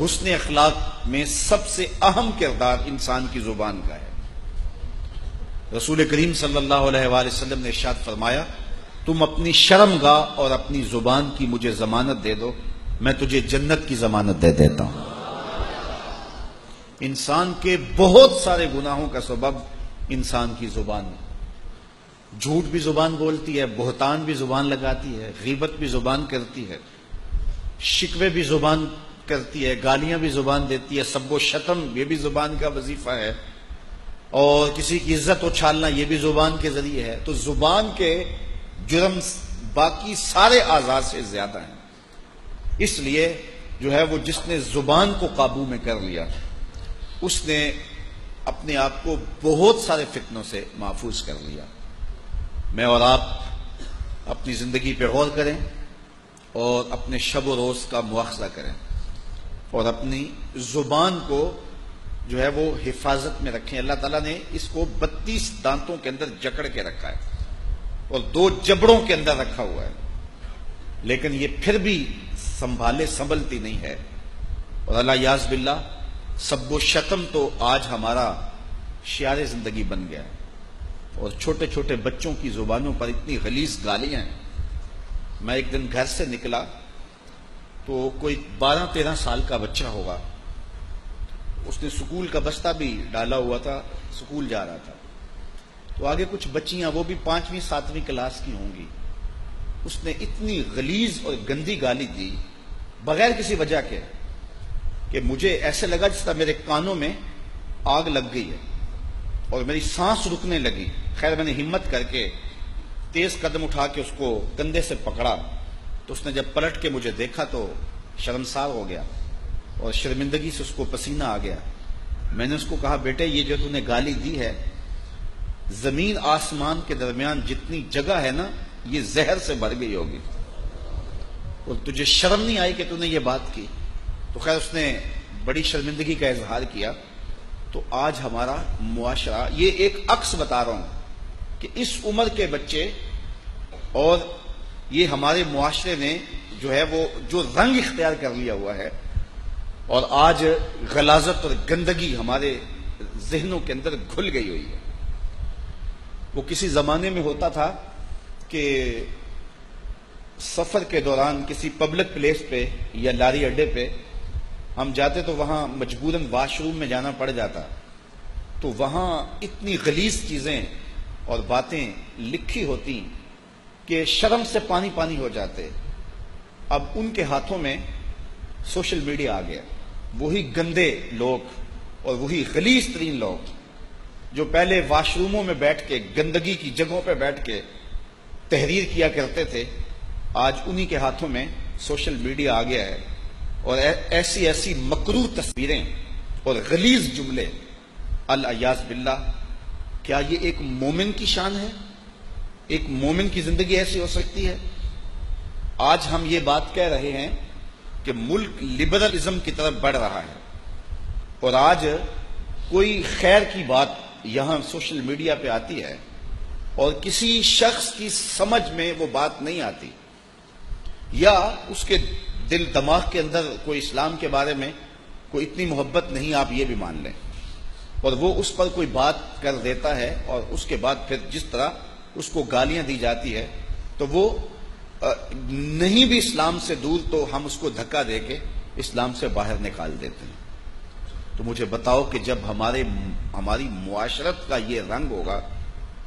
حسن اخلاق میں سب سے اہم کردار انسان کی زبان کا ہے۔ رسول کریم صلی اللہ علیہ وآلہ وسلم نے ارشاد فرمایا، تم اپنی شرمگاہ اور اپنی زبان کی مجھے ضمانت دے دو، میں تجھے جنت کی ضمانت دے دیتا ہوں۔ انسان کے بہت سارے گناہوں کا سبب انسان کی زبان ہے۔ جھوٹ بھی زبان بولتی ہے، بہتان بھی زبان لگاتی ہے، غیبت بھی زبان کرتی ہے، شکوے بھی زبان کرتی ہے، گالیاں بھی زبان دیتی ہے، سب و شتم یہ بھی زبان کا وظیفہ ہے، اور کسی کی عزت اچھالنا یہ بھی زبان کے ذریعے ہے۔ تو زبان کے جرم باقی سارے اعضاء سے زیادہ ہیں۔ اس لیے جو ہے وہ جس نے زبان کو قابو میں کر لیا اس نے اپنے آپ کو بہت سارے فتنوں سے محفوظ کر لیا۔ میں اور آپ اپنی زندگی پہ غور کریں اور اپنے شب و روز کا مواخذہ کریں اور اپنی زبان کو جو ہے وہ حفاظت میں رکھیں۔ اللہ تعالیٰ نے اس کو 32 دانتوں کے اندر جکڑ کے رکھا ہے اور 2 جبڑوں کے اندر رکھا ہوا ہے، لیکن یہ پھر بھی سنبھلتی نہیں ہے، اور اللہ یاذ باللہ سب و شتم تو آج ہمارا شعار زندگی بن گیا ہے، اور چھوٹے چھوٹے بچوں کی زبانوں پر اتنی غلیظ گالیاں ہیں۔ میں ایک دن گھر سے نکلا تو کوئی 12-13 سال کا بچہ ہوگا، اس نے سکول کا بستہ بھی ڈالا ہوا تھا، سکول جا رہا تھا، تو آگے کچھ بچیاں وہ بھی 5ویں 7ویں کلاس کی ہوں گی، اس نے اتنی غلیظ اور گندی گالی دی بغیر کسی وجہ کے کہ مجھے ایسے لگا جس طرح میرے کانوں میں آگ لگ گئی ہے اور میری سانس رکنے لگی۔ خیر میں نے ہمت کر کے تیز قدم اٹھا کے اس کو کندھے سے پکڑا، تو اس نے جب پلٹ کے مجھے دیکھا تو شرمسار ہو گیا اور شرمندگی سے اس کو پسینہ آ گیا۔ میں نے اس کو کہا، بیٹے یہ جو تو نے گالی دی ہے، زمین آسمان کے درمیان جتنی جگہ ہے نا یہ زہر سے بھر گئی ہوگی، اور تجھے شرم نہیں آئی کہ تو نے یہ بات کی؟ تو خیر اس نے بڑی شرمندگی کا اظہار کیا۔ تو آج ہمارا معاشرہ، یہ ایک عکس بتا رہا ہوں کہ اس عمر کے بچے اور یہ ہمارے معاشرے نے جو ہے وہ جو رنگ اختیار کر لیا ہوا ہے، اور آج غلاظت اور گندگی ہمارے ذہنوں کے اندر گھل گئی ہوئی ہے۔ وہ کسی زمانے میں ہوتا تھا کہ سفر کے دوران کسی پبلک پلیس پہ یا لاری اڈے پہ ہم جاتے تو وہاں مجبوراً واش روم میں جانا پڑ جاتا، تو وہاں اتنی غلیظ چیزیں اور باتیں لکھی ہوتی کہ شرم سے پانی پانی ہو جاتے۔ اب ان کے ہاتھوں میں سوشل میڈیا آ گیا، وہی گندے لوگ اور وہی غلیظ ترین لوگ جو پہلے واش روموں میں بیٹھ کے گندگی کی جگہوں پہ بیٹھ کے تحریر کیا کرتے تھے، آج انہی کے ہاتھوں میں سوشل میڈیا آ گیا ہے، اور ایسی ایسی مکروہ تصویریں اور غلیظ جملے، الیاذ باللہ۔ کیا یہ ایک مومن کی شان ہے؟ ایک مومن کی زندگی ایسی ہو سکتی ہے؟ آج ہم یہ بات کہہ رہے ہیں کہ ملک لبرلزم کی طرف بڑھ رہا ہے، اور آج کوئی خیر کی بات یہاں سوشل میڈیا پہ آتی ہے اور کسی شخص کی سمجھ میں وہ بات نہیں آتی، یا اس کے دل دماغ کے اندر کوئی اسلام کے بارے میں کوئی اتنی محبت نہیں، آپ یہ بھی مان لیں، اور وہ اس پر کوئی بات کر دیتا ہے، اور اس کے بعد پھر جس طرح اس کو گالیاں دی جاتی ہے تو وہ نہیں بھی اسلام سے دور تو ہم اس کو دھکا دے کے اسلام سے باہر نکال دیتے ہیں۔ تو مجھے بتاؤ کہ جب ہماری معاشرت کا یہ رنگ ہوگا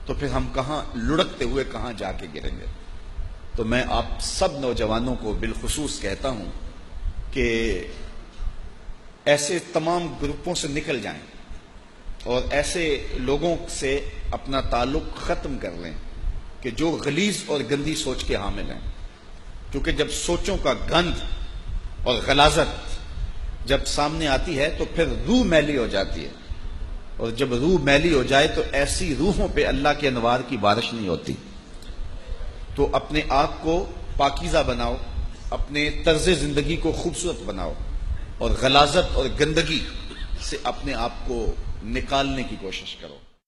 تو پھر ہم کہاں لڑکتے ہوئے کہاں جا کے گریں گے؟ تو میں آپ سب نوجوانوں کو بالخصوص کہتا ہوں کہ ایسے تمام گروپوں سے نکل جائیں اور ایسے لوگوں سے اپنا تعلق ختم کر لیں کہ جو غلیظ اور گندی سوچ کے حامل ہیں، کیونکہ جب سوچوں کا گند اور غلاظت جب سامنے آتی ہے تو پھر روح میلی ہو جاتی ہے، اور جب روح میلی ہو جائے تو ایسی روحوں پہ اللہ کے انوار کی بارش نہیں ہوتی۔ تو اپنے آپ کو پاکیزہ بناؤ، اپنے طرز زندگی کو خوبصورت بناؤ، اور غلاظت اور گندگی سے اپنے آپ کو نکالنے کی کوشش کرو۔